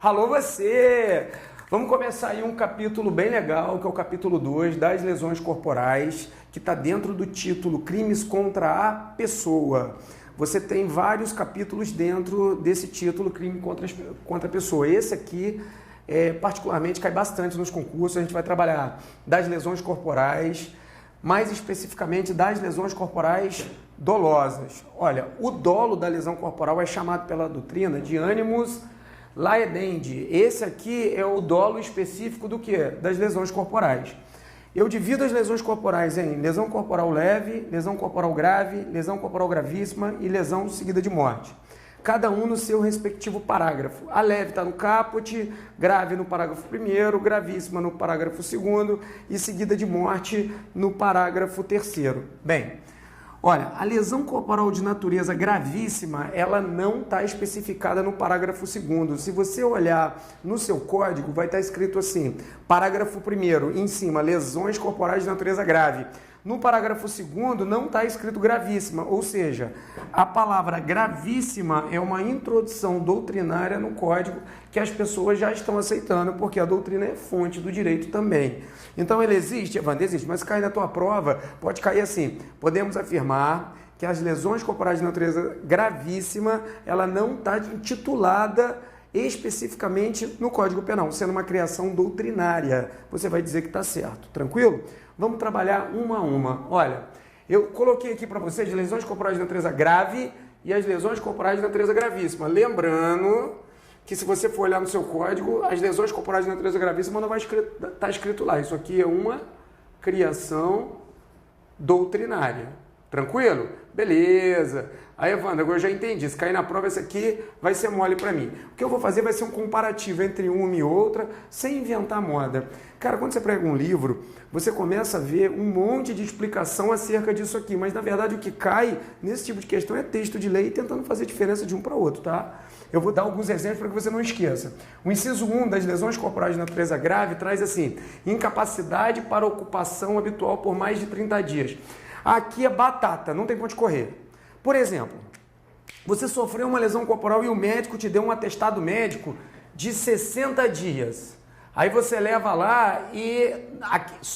Alô você! Vamos começar aí um capítulo bem legal, que é o capítulo 2 das lesões corporais, que está dentro do título Crimes contra a Pessoa. Você tem vários capítulos dentro desse título, Crime contra a Pessoa. Esse aqui, particularmente, cai bastante nos concursos. A gente vai trabalhar das lesões corporais, mais especificamente das lesões corporais dolosas. Olha, o dolo da lesão corporal é chamado pela doutrina de animus laedendi. Esse aqui é o dolo específico do quê? Das lesões corporais. Eu divido as lesões corporais em lesão corporal leve, lesão corporal grave, lesão corporal gravíssima e lesão seguida de morte. Cada um no seu respectivo parágrafo. A leve está no caput, grave no parágrafo 1º, gravíssima no parágrafo 2º e seguida de morte no parágrafo 3º. Bem, olha, a lesão corporal de natureza gravíssima, ela não está especificada no parágrafo 2º. Se você olhar no seu código, vai estar escrito assim, parágrafo 1º, em cima, lesões corporais de natureza grave. No parágrafo 2º não está escrito gravíssima, ou seja, a palavra gravíssima é uma introdução doutrinária no código que as pessoas já estão aceitando, porque a doutrina é fonte do direito também. Então ele existe, Evandro, existe, mas se cair na tua prova, pode cair assim, podemos afirmar que as lesões corporais de natureza gravíssima, ela não está intitulada especificamente no Código Penal, sendo uma criação doutrinária. Você vai dizer que está certo, tranquilo? Vamos trabalhar uma a uma. Olha, eu coloquei aqui para vocês lesões corporais de natureza grave e as lesões corporais de natureza gravíssima. Lembrando que se você for olhar no seu código, as lesões corporais de natureza gravíssima não vai estar escrito lá. Isso aqui é uma criação doutrinária. Tranquilo? Beleza. Aí, Evandro, agora eu já entendi. Se cair na prova, esse aqui vai ser mole para mim. O que eu vou fazer vai ser um comparativo entre uma e outra, sem inventar moda. Cara, quando você prega um livro, você começa a ver um monte de explicação acerca disso aqui, mas na verdade o que cai nesse tipo de questão é texto de lei tentando fazer diferença de um para o outro, tá? Eu vou dar alguns exemplos para que você não esqueça. O inciso 1 das lesões corporais de natureza grave traz assim, incapacidade para ocupação habitual por mais de 30 dias. Aqui é batata, não tem ponto de correr. Por exemplo, você sofreu uma lesão corporal e o médico te deu um atestado médico de 60 dias. Aí você leva lá e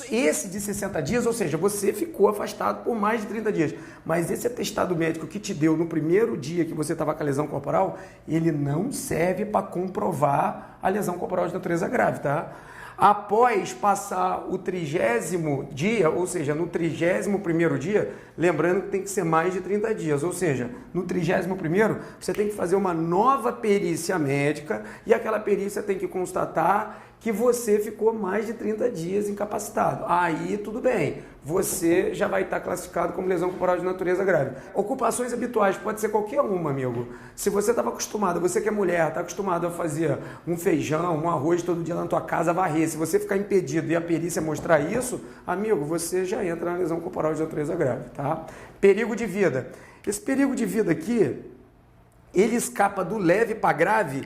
esse de 60 dias, ou seja, você ficou afastado por mais de 30 dias. Mas esse atestado médico que te deu no primeiro dia que você estava com a lesão corporal, ele não serve para comprovar a lesão corporal de natureza grave, tá? Após passar o 30º dia, ou seja, no 31º dia, lembrando que tem que ser mais de 30 dias, ou seja, no 31º você tem que fazer uma nova perícia médica e aquela perícia tem que constatar que você ficou mais de 30 dias incapacitado. Aí tudo bem, você já vai estar classificado como lesão corporal de natureza grave. Ocupações habituais, pode ser qualquer uma, amigo. Se você estava acostumado, você que é mulher, está acostumado a fazer um feijão, um arroz todo dia na tua casa, varrer. Se você ficar impedido e a perícia mostrar isso, amigo, você já entra na lesão corporal de natureza grave, tá? Perigo de vida. Esse perigo de vida aqui, ele escapa do leve para grave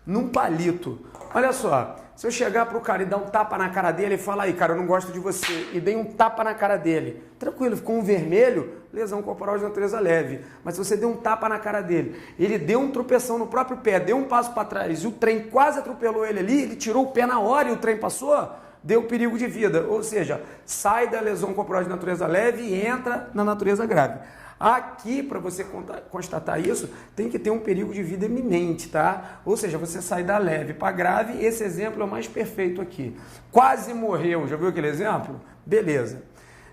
num palito. Olha só, se eu chegar para o cara e dar um tapa na cara dele e falar aí, cara, eu não gosto de você, e dei um tapa na cara dele, tranquilo, ficou um vermelho, lesão corporal de natureza leve. Mas se você deu um tapa na cara dele, ele deu um tropeção no próprio pé, deu um passo para trás e o trem quase atropelou ele ali, ele tirou o pé na hora e o trem passou, deu perigo de vida. Ou seja, sai da lesão corporal de natureza leve e entra na natureza grave. Aqui, para você constatar isso, tem que ter um perigo de vida iminente, tá? Ou seja, você sai da leve para grave, esse exemplo é o mais perfeito aqui. Quase morreu, já viu aquele exemplo? Beleza.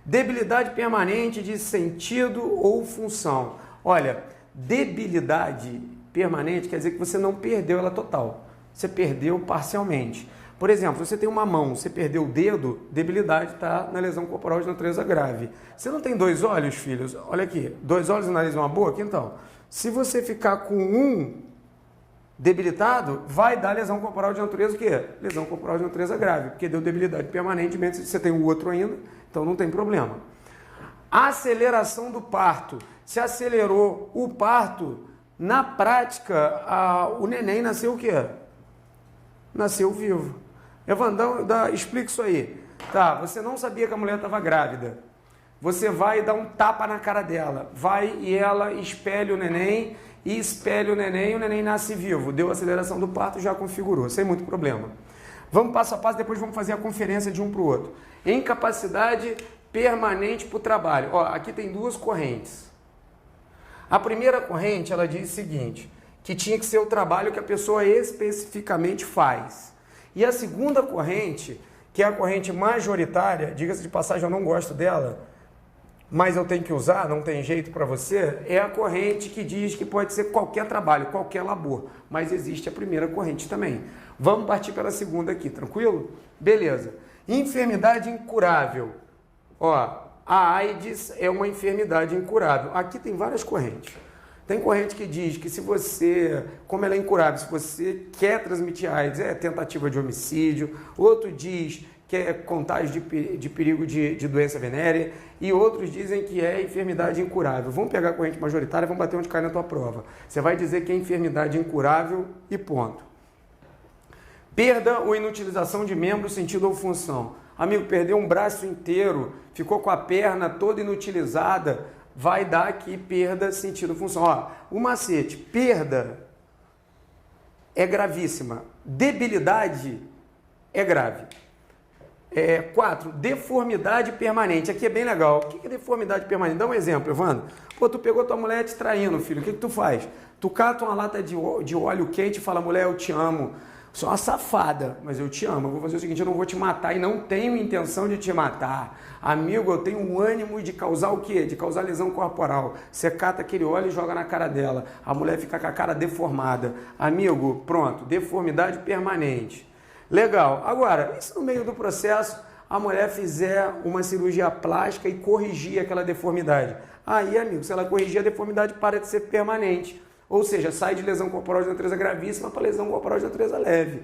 Debilidade permanente de sentido ou função. Olha, debilidade permanente quer dizer que você não perdeu ela total, você perdeu parcialmente. Por exemplo, você tem uma mão, você perdeu o dedo, debilidade está na lesão corporal de natureza grave. Você não tem 2 olhos, filhos? Olha aqui, 2 olhos, um nariz e uma boca? Então, se você ficar com um debilitado, vai dar lesão corporal de natureza o quê? Lesão corporal de natureza grave, porque deu debilidade permanentemente, você tem o outro ainda, então não tem problema. Aceleração do parto. Se acelerou o parto, na prática, o neném nasceu o quê? Nasceu vivo. Evandão, explica isso aí. Tá, você não sabia que a mulher estava grávida. Você vai dar um tapa na cara dela. Vai e ela espelha o neném e espelha o neném nasce vivo. Deu aceleração do parto, já configurou, sem muito problema. Vamos passo a passo, depois vamos fazer a conferência de um para o outro. Incapacidade permanente para o trabalho. Ó, aqui tem duas correntes. A primeira corrente, ela diz o seguinte, que tinha que ser o trabalho que a pessoa especificamente faz. E a segunda corrente, que é a corrente majoritária, diga-se de passagem, eu não gosto dela, mas eu tenho que usar, não tem jeito para você, é a corrente que diz que pode ser qualquer trabalho, qualquer labor, mas existe a primeira corrente também. Vamos partir pela segunda aqui, tranquilo? Beleza. Enfermidade incurável. Ó, a AIDS é uma enfermidade incurável. Aqui tem várias correntes. Tem corrente que diz que se você, como ela é incurável, se você quer transmitir AIDS, é tentativa de homicídio. Outro diz que é contágio de perigo de doença venérea. E outros dizem que é enfermidade incurável. Vamos pegar a corrente majoritária e vamos bater onde cai na tua prova. Você vai dizer que é enfermidade incurável e ponto. Perda ou inutilização de membro, sentido ou função. Amigo, perdeu um braço inteiro, ficou com a perna toda inutilizada, vai dar aqui perda, sentido, função. Ó, o macete, perda é gravíssima, debilidade é grave. 4, deformidade permanente. Aqui é bem legal. O que é deformidade permanente? Dá um exemplo, Evandro. Pô, tu pegou tua mulher te traindo, filho. O que tu faz? Tu cata uma lata de óleo quente e fala, mulher, eu te amo. Sou uma safada, mas eu te amo. Eu vou fazer o seguinte, eu não vou te matar e não tenho intenção de te matar. Amigo, eu tenho um ânimo de causar o quê? De causar lesão corporal. Você cata aquele óleo e joga na cara dela. A mulher fica com a cara deformada. Amigo, pronto, deformidade permanente. Legal. Agora, e se no meio do processo a mulher fizer uma cirurgia plástica e corrigir aquela deformidade? Aí, amigo, se ela corrigir a deformidade, para de ser permanente. Ou seja, sai de lesão corporal de natureza gravíssima para lesão corporal de natureza leve.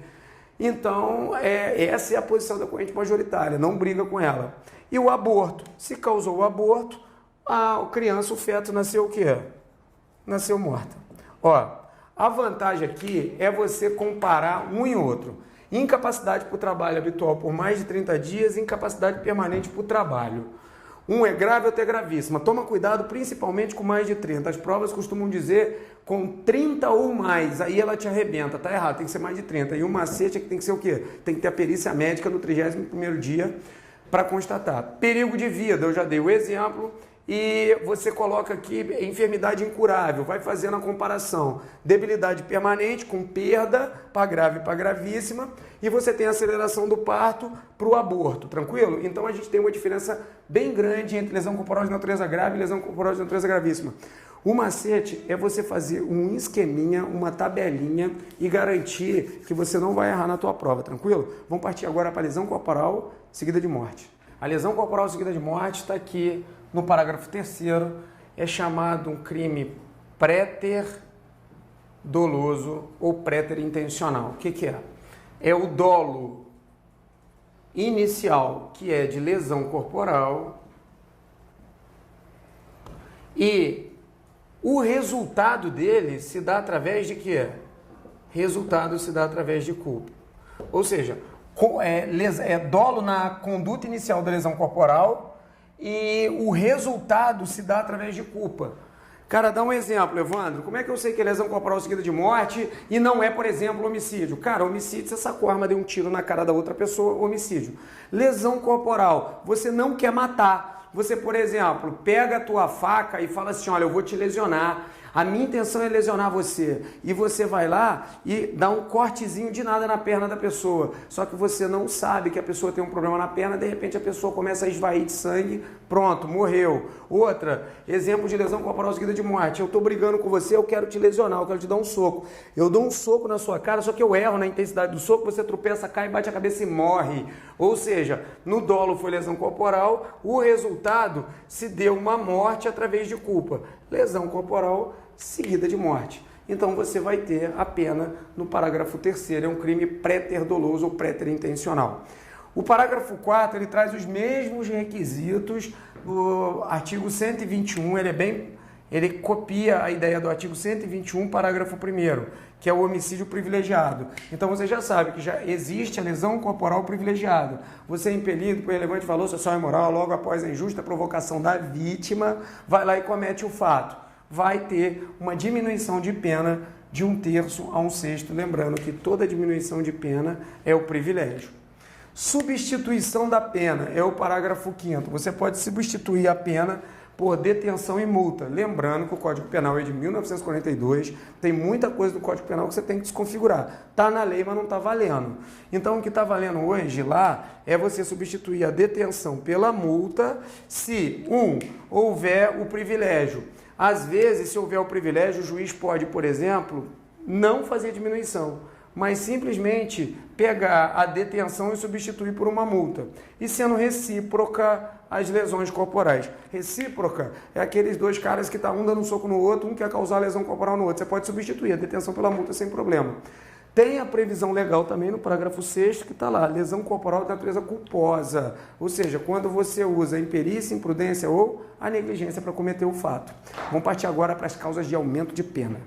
Então, essa é a posição da corrente majoritária, não briga com ela. E o aborto? Se causou o aborto, a criança, o feto, nasceu o quê? Nasceu morta. Ó, a vantagem aqui é você comparar um e outro. Incapacidade para o trabalho habitual por mais de 30 dias, incapacidade permanente para o trabalho. Um é grave, outro é gravíssima. Toma cuidado, principalmente com mais de 30. As provas costumam dizer com 30 ou mais, aí ela te arrebenta. Tá errado, tem que ser mais de 30. E o macete é que tem que ser o quê? Tem que ter a perícia médica no 31º dia para constatar. Perigo de vida, eu já dei o exemplo. E você coloca aqui enfermidade incurável, vai fazendo a comparação. Debilidade permanente com perda para grave para gravíssima. E você tem a aceleração do parto para o aborto, tranquilo? Então a gente tem uma diferença bem grande entre lesão corporal de natureza grave e lesão corporal de natureza gravíssima. O macete é você fazer um esqueminha, uma tabelinha e garantir que você não vai errar na tua prova, tranquilo? Vamos partir agora para a lesão corporal seguida de morte. A lesão corporal seguida de morte está aqui no parágrafo 3º, é chamado um crime préter doloso ou préter intencional. O que é? É o dolo inicial, que é de lesão corporal, e o resultado dele se dá através de quê? Resultado se dá através de culpa. Ou seja, é dolo na conduta inicial da lesão corporal e o resultado se dá através de culpa. Cara, dá um exemplo, Evandro. Como é que eu sei que é lesão corporal seguida de morte e não é, por exemplo, homicídio? Cara, homicídio, você sacou a arma, deu um tiro na cara da outra pessoa, homicídio. Lesão corporal, você não quer matar. Você, por exemplo, pega a tua faca e fala assim, olha, eu vou te lesionar. A minha intenção é lesionar você. E você vai lá e dá um cortezinho de nada na perna da pessoa. Só que você não sabe que a pessoa tem um problema na perna, de repente a pessoa começa a esvair de sangue, pronto, morreu. Outra, exemplo de lesão corporal seguida de morte. Eu estou brigando com você, eu quero te lesionar, eu quero te dar um soco. Eu dou um soco na sua cara, só que eu erro na intensidade do soco, você tropeça, cai, bate a cabeça e morre. Ou seja, no dolo foi lesão corporal, o resultado se deu uma morte através de culpa. Lesão corporal seguida de morte. Então você vai ter a pena no parágrafo 3º, é um crime préter doloso ou préter intencional. O parágrafo 4, ele traz os mesmos requisitos do artigo 121, ele copia a ideia do artigo 121, parágrafo 1º, que é o homicídio privilegiado. Então você já sabe que já existe a lesão corporal privilegiada. Você é impelido por relevante valor social e moral, logo após a injusta provocação da vítima, vai lá e comete o fato. vai ter uma diminuição de pena de 1/3 a 1/6, lembrando que toda diminuição de pena é o privilégio. Substituição da pena é o parágrafo 5º. Você pode substituir a pena por detenção e multa. Lembrando que o Código Penal é de 1942, tem muita coisa do Código Penal que você tem que desconfigurar. Está na lei, mas não está valendo. Então, o que está valendo hoje lá é você substituir a detenção pela multa se, houver o privilégio. Às vezes, se houver o privilégio, o juiz pode, por exemplo, não fazer diminuição, mas simplesmente pegar a detenção e substituir por uma multa. E sendo recíproca as lesões corporais. Recíproca é aqueles dois caras que um dando um soco no outro, um quer causar lesão corporal no outro. Você pode substituir a detenção pela multa sem problema. Tem a previsão legal também no parágrafo 6º que está lá, lesão corporal de natureza culposa. Ou seja, quando você usa a imperícia, imprudência ou a negligência para cometer o fato. Vamos partir agora para as causas de aumento de pena.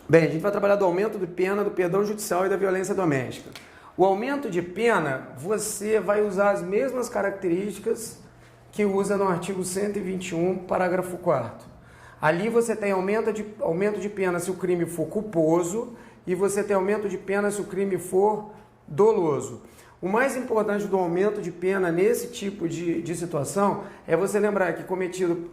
Bem, a gente vai trabalhar do aumento de pena, do perdão judicial e da violência doméstica. O aumento de pena, você vai usar as mesmas características que usa no artigo 121, parágrafo 4º. Ali você tem aumento de pena se o crime for culposo e você tem aumento de pena se o crime for doloso. O mais importante do aumento de pena nesse tipo de situação é você lembrar que cometido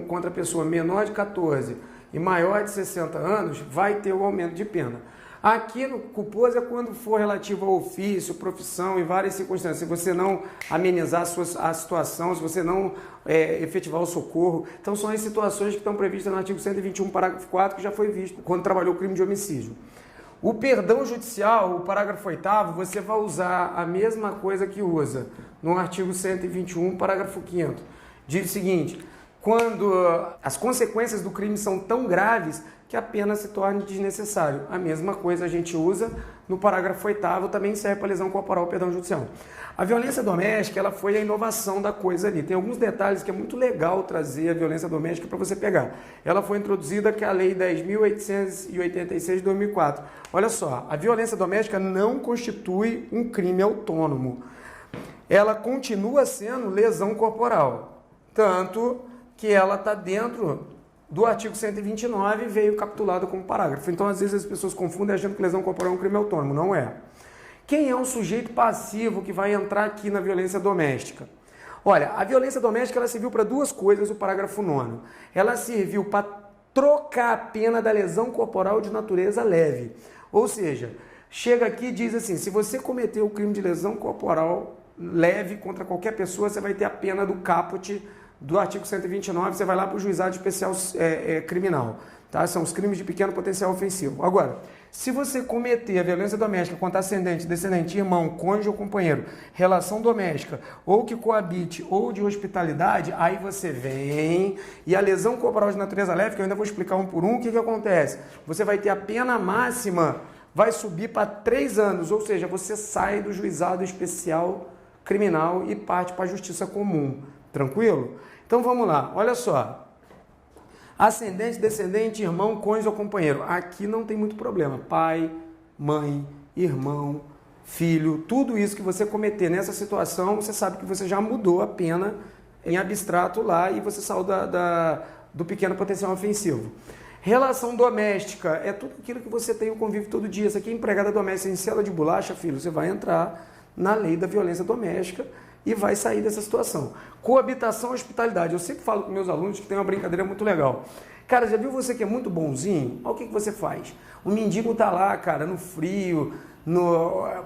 contra a pessoa menor de 14 e maior de 60 anos, vai ter o aumento de pena. Aqui no culposo é quando for relativo ao ofício, profissão e várias circunstâncias. Se você não amenizar a situação, se você não efetivar o socorro. Então são as situações que estão previstas no artigo 121, parágrafo 4º, que já foi visto quando trabalhou o crime de homicídio. O perdão judicial, o parágrafo 8º, você vai usar a mesma coisa que usa no artigo 121, parágrafo 5º. Diz o seguinte: quando as consequências do crime são tão graves que a pena se torne desnecessária. A mesma coisa a gente usa no parágrafo 8º, também serve para lesão corporal, perdão judicial. A violência doméstica, ela foi a inovação da coisa ali. Tem alguns detalhes que é muito legal trazer a violência doméstica para você pegar. Ela foi introduzida que é a Lei 10.886 de 2004. Olha só, a violência doméstica não constitui um crime autônomo. Ela continua sendo lesão corporal. Tanto que ela está dentro do artigo 129 e veio capitulado como parágrafo. Então, às vezes, as pessoas confundem achando que lesão corporal é um crime autônomo. Não é. Quem é o sujeito passivo que vai entrar aqui na violência doméstica? Olha, a violência doméstica ela serviu para duas coisas, o parágrafo 9º. Ela serviu para trocar a pena da lesão corporal de natureza leve. Ou seja, chega aqui e diz assim, se você cometeu o crime de lesão corporal leve contra qualquer pessoa, você vai ter a pena do caput do artigo 129, você vai lá para o juizado especial criminal. Tá? São os crimes de pequeno potencial ofensivo. Agora, se você cometer a violência doméstica contra ascendente, descendente, irmão, cônjuge ou companheiro, relação doméstica, ou que coabite, ou de hospitalidade, aí você vem e a lesão corporal de natureza leve, que eu ainda vou explicar um por um, o que acontece? Você vai ter a pena máxima, vai subir para 3 anos, ou seja, você sai do juizado especial criminal e parte para a justiça comum. Tranquilo? Então vamos lá, olha só. Ascendente, descendente, irmão, cônjuge ou companheiro. Aqui não tem muito problema. Pai, mãe, irmão, filho, tudo isso que você cometer nessa situação, você sabe que você já mudou a pena em abstrato lá e você saiu do pequeno potencial ofensivo. Relação doméstica é tudo aquilo que você tem o convívio todo dia. Isso aqui é empregada doméstica em cela de bolacha, filho, você vai entrar na lei da violência doméstica e vai sair dessa situação. Coabitação e hospitalidade. Eu sempre falo com meus alunos que tem uma brincadeira muito legal. Cara, já viu você que é muito bonzinho? Olha o que você faz. O mendigo tá lá, cara, no frio,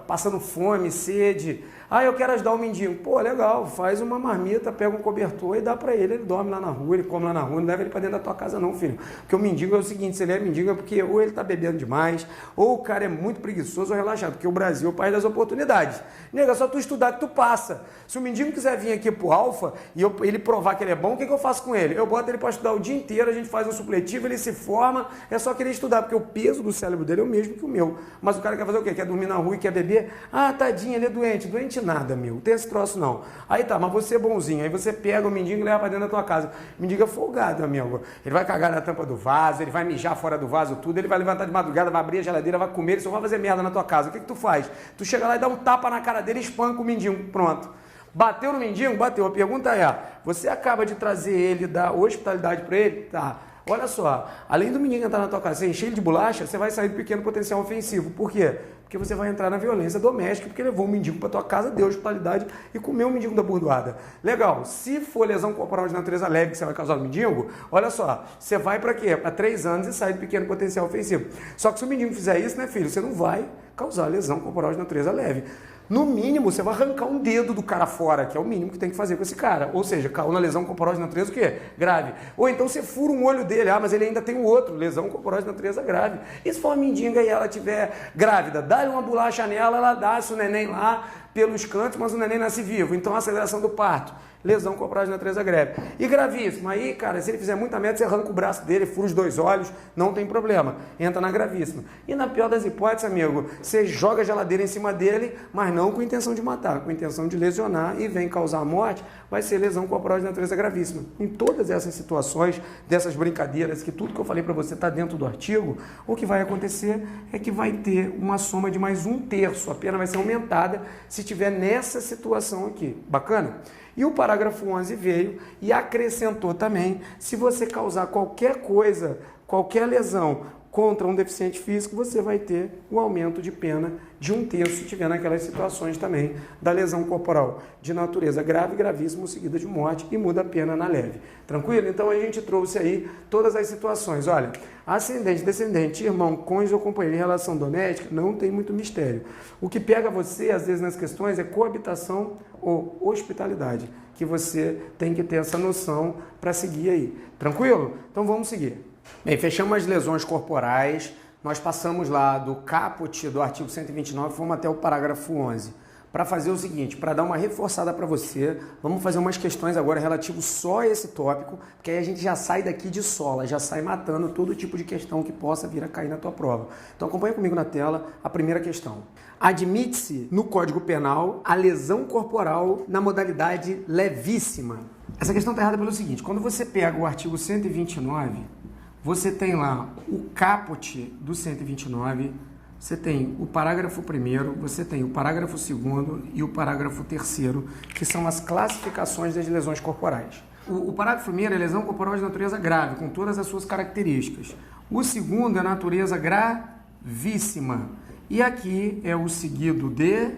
passando fome, sede. Ah, eu quero ajudar o mendigo. Pô, legal, faz uma marmita, pega um cobertor e dá pra ele. Ele dorme lá na rua, ele come lá na rua, não leva ele pra dentro da tua casa não, filho. Porque o mendigo é o seguinte, se ele é mendigo é porque ou ele tá bebendo demais, ou o cara é muito preguiçoso ou relaxado, porque o Brasil é o país das oportunidades. Nega, só tu estudar que tu passa. Se o mendigo quiser vir aqui pro Alfa e ele provar que ele é bom, o que eu faço com ele? Eu boto ele pra estudar o dia inteiro, a gente faz um supletivo, ele se forma, é só querer estudar, porque o peso do cérebro dele é o mesmo que o meu. Mas o cara quer fazer o quê? Quer dormir na rua e quer beber? Ah, tadinho, ele é doente. Doente nada, meu. Não tem esse troço, não. Aí tá, mas você é bonzinho. Aí você pega o mendigo e leva pra dentro da tua casa. O mendigo é folgado, amigo. Ele vai cagar na tampa do vaso, ele vai mijar fora do vaso tudo, ele vai levantar de madrugada, vai abrir a geladeira, vai comer, ele só vai fazer merda na tua casa. O que tu faz? Tu chega lá e dá um tapa na cara dele e espanca o mendigo. Pronto. Bateu no mendigo? Bateu. A pergunta é, você acaba de trazer ele, dar hospitalidade pra ele? Tá. Olha só, além do menino entrar na tua casa e encher ele de bolacha, você vai sair do pequeno potencial ofensivo. Por quê? Porque você vai entrar na violência doméstica, porque levou um mendigo para tua casa, deu hospitalidade e comeu um mendigo da burdoada. Legal, se for lesão corporal de natureza leve que você vai causar no mendigo, olha só, você vai para quê? Para 3 anos e sai do pequeno potencial ofensivo. Só que se o mendigo fizer isso, né, filho, você não vai causar lesão corporal de natureza leve. No mínimo, você vai arrancar um dedo do cara fora, que é o mínimo que tem que fazer com esse cara. Ou seja, caiu na lesão corporal de natureza o quê? Grave. Ou então você fura um olho dele, mas ele ainda tem o outro, lesão corporal de natureza grave. E se for uma mendiga e ela estiver grávida, dá-lhe uma bolacha nela, ela dá-se o neném lá pelos cantos, mas o neném nasce vivo. Então, aceleração do parto. Lesão corporal de natureza grave. E gravíssimo. Aí, cara, se ele fizer muita merda, você arranca o braço dele, fura os 2 olhos, não tem problema. Entra na gravíssima. E na pior das hipóteses, amigo, você joga a geladeira em cima dele, mas não com intenção de matar, com intenção de lesionar e vem causar a morte, vai ser lesão corporal de natureza gravíssima. Em todas essas situações, dessas brincadeiras, que tudo que eu falei para você está dentro do artigo, o que vai acontecer é que vai ter uma soma de mais 1/3. A pena vai ser aumentada se tiver nessa situação aqui. Bacana? E o parágrafo 11 veio e acrescentou também, se você causar qualquer coisa, qualquer lesão contra um deficiente físico, você vai ter o aumento de pena de 1/3 se tiver naquelas situações também da lesão corporal de natureza grave, gravíssimo, seguida de morte e muda a pena na leve. Tranquilo? Então a gente trouxe aí todas as situações. Olha, ascendente, descendente, irmão, cônjuge ou companheiro em relação doméstica, não tem muito mistério. O que pega você, às vezes, nas questões é coabitação ou hospitalidade, que você tem que ter essa noção para seguir aí. Tranquilo? Então vamos seguir. Bem, fechamos as lesões corporais, nós passamos lá do caput do artigo 129, fomos até o parágrafo 11. Para fazer o seguinte, para dar uma reforçada para você, vamos fazer umas questões agora relativas só a esse tópico, porque aí a gente já sai daqui de sola, já sai matando todo tipo de questão que possa vir a cair na tua prova. Então acompanha comigo na tela a primeira questão. Admite-se no Código Penal a lesão corporal na modalidade levíssima. Essa questão está errada pelo seguinte, quando você pega o artigo 129, você tem lá o caput do 129, você tem o parágrafo 1º, você tem o parágrafo 2º e o parágrafo 3º, que são as classificações das lesões corporais. O parágrafo 1º é lesão corporal de natureza grave, com todas as suas características. O 2º é natureza gravíssima. E aqui é o seguido de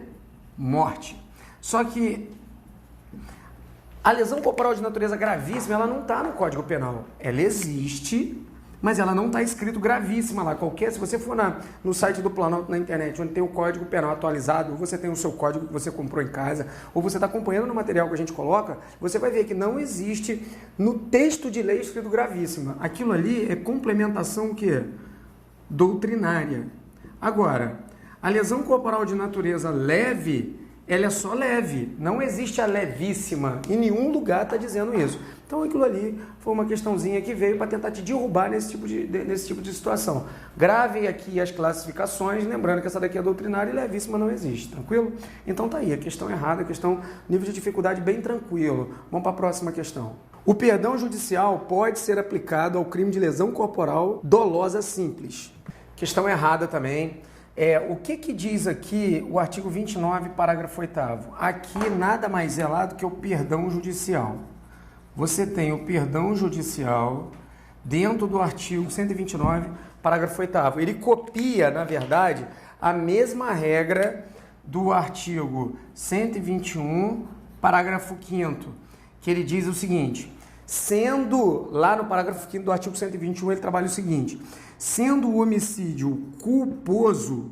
morte. Só que a lesão corporal de natureza gravíssima, ela não está no Código Penal. Ela existe, mas ela não está escrito gravíssima lá. Se você for no site do Planalto na internet, onde tem o Código Penal atualizado, ou você tem o seu código que você comprou em casa, ou você está acompanhando no material que a gente coloca, você vai ver que não existe no texto de lei escrito gravíssima. Aquilo ali é complementação o quê? Doutrinária. Agora, a lesão corporal de natureza leve, ela é só leve, não existe a levíssima, em nenhum lugar está dizendo isso. Então aquilo ali foi uma questãozinha que veio para tentar te derrubar nesse tipo de situação. Gravem aqui as classificações, lembrando que essa daqui é doutrinária e levíssima não existe, tranquilo? Então tá aí, a questão errada, a questão, nível de dificuldade bem tranquilo. Vamos para a próxima questão. O perdão judicial pode ser aplicado ao crime de lesão corporal dolosa simples. Questão errada também. O que diz aqui o artigo 29, parágrafo 8º? Aqui nada mais é lá do que o perdão judicial. Você tem o perdão judicial dentro do artigo 129, parágrafo 8º. Ele copia, na verdade, a mesma regra do artigo 121, parágrafo 5º, que ele diz o seguinte, sendo, lá no parágrafo 5º do artigo 121, ele trabalha o seguinte, sendo o homicídio culposo,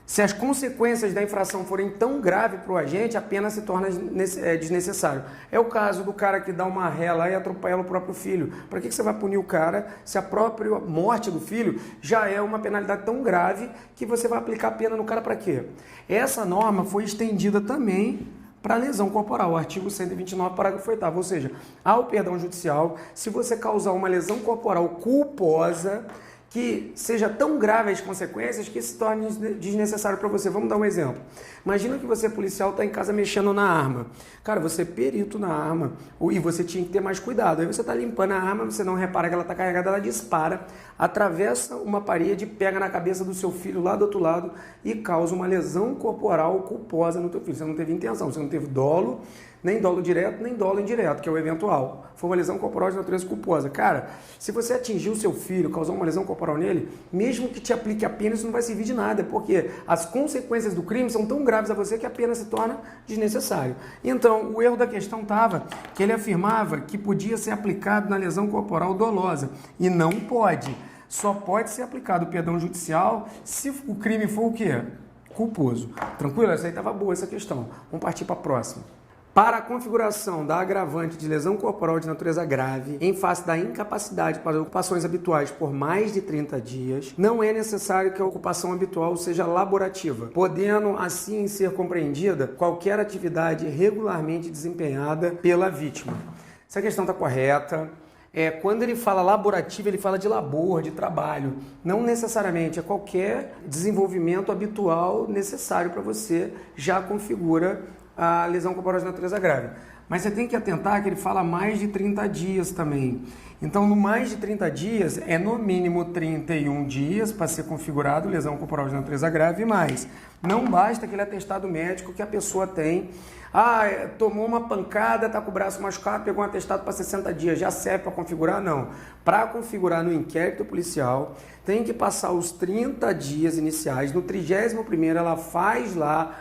se as consequências da infração forem tão graves para o agente, a pena se torna desnecessária. É o caso do cara que dá uma ré lá e atropela o próprio filho. Para que você vai punir o cara se a própria morte do filho já é uma penalidade tão grave que você vai aplicar a pena no cara para quê? Essa norma foi estendida também para lesão corporal, o artigo 129, parágrafo 8º, ou seja, há o perdão judicial se você causar uma lesão corporal culposa que seja tão grave as consequências que se torne desnecessário para você. Vamos dar um exemplo. Imagina que você, policial, está em casa mexendo na arma. Cara, você é perito na arma e você tinha que ter mais cuidado. Aí você está limpando a arma, você não repara que ela está carregada, ela dispara, atravessa uma parede, pega na cabeça do seu filho lá do outro lado e causa uma lesão corporal culposa no teu filho. Você não teve intenção, você não teve dolo, nem dolo direto, nem dolo indireto, que é o eventual. Foi uma lesão corporal de natureza culposa. Cara, se você atingir o seu filho, causar uma lesão corporal nele, mesmo que te aplique a pena, isso não vai servir de nada, porque as consequências do crime são tão graves a você que a pena se torna desnecessário. Então, o erro da questão estava que ele afirmava que podia ser aplicado na lesão corporal dolosa, e não pode. Só pode ser aplicado o perdão judicial se o crime for o quê? Culposo. Tranquilo? Essa aí estava boa, essa questão. Vamos partir para a próxima. Para a configuração da agravante de lesão corporal de natureza grave, em face da incapacidade para ocupações habituais por mais de 30 dias, não é necessário que a ocupação habitual seja laborativa, podendo assim ser compreendida qualquer atividade regularmente desempenhada pela vítima. Essa questão está correta. Quando ele fala laborativo, ele fala de labor, de trabalho. Não necessariamente é qualquer desenvolvimento habitual necessário para você já configura a lesão corporal de natureza grave. Mas você tem que atentar que ele fala mais de 30 dias também. Então, no mais de 30 dias, é no mínimo 31 dias para ser configurado lesão corporal de natureza grave e mais. Não basta aquele atestado médico que a pessoa tem. Tomou uma pancada, está com o braço machucado, pegou um atestado para 60 dias, já serve para configurar? Não. Para configurar no inquérito policial, tem que passar os 30 dias iniciais. No 31º, ela faz lá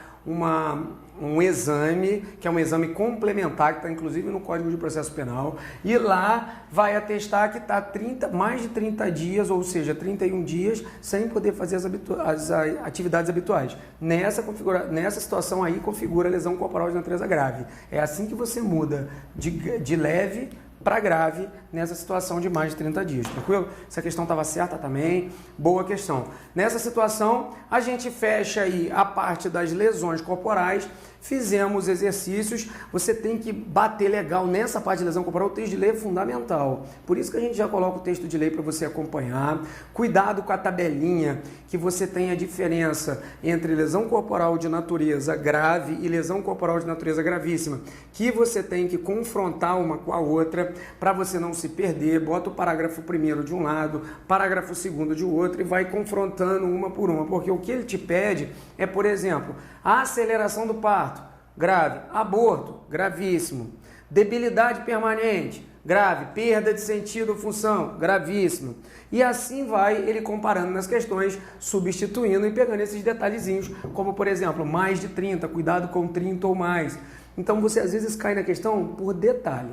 um exame, que é um exame complementar, que está inclusive no Código de Processo Penal, e lá vai atestar que está mais de 30 dias, ou seja, 31 dias, sem poder fazer as atividades habituais. Nessa situação aí, configura a lesão corporal de natureza grave. É assim que você muda de leve para grave nessa situação de mais de 30 dias, tranquilo? Essa questão estava certa também, boa questão. Nessa situação, a gente fecha aí a parte das lesões corporais, fizemos exercícios, você tem que bater legal nessa parte de lesão corporal, o texto de lei é fundamental. Por isso que a gente já coloca o texto de lei para você acompanhar. Cuidado com a tabelinha, que você tem a diferença entre lesão corporal de natureza grave e lesão corporal de natureza gravíssima, que você tem que confrontar uma com a outra para você não se perder. Bota o parágrafo 1º de um lado, parágrafo 2º de outro e vai confrontando uma por uma, porque o que ele te pede é, por exemplo, a aceleração do parto, grave. Aborto, gravíssimo. Debilidade permanente, grave. Perda de sentido ou função, gravíssimo. E assim vai ele comparando nas questões, substituindo e pegando esses detalhezinhos, como por exemplo, mais de 30, cuidado com 30 ou mais. Então você às vezes cai na questão por detalhe.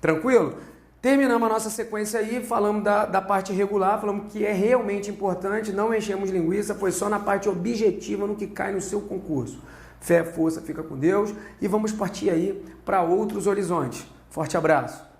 Tranquilo? Terminamos a nossa sequência aí, falamos da parte regular, falamos que é realmente importante, não enchemos linguiça, foi só na parte objetiva, no que cai no seu concurso. Fé, força, fica com Deus e vamos partir aí para outros horizontes. Forte abraço!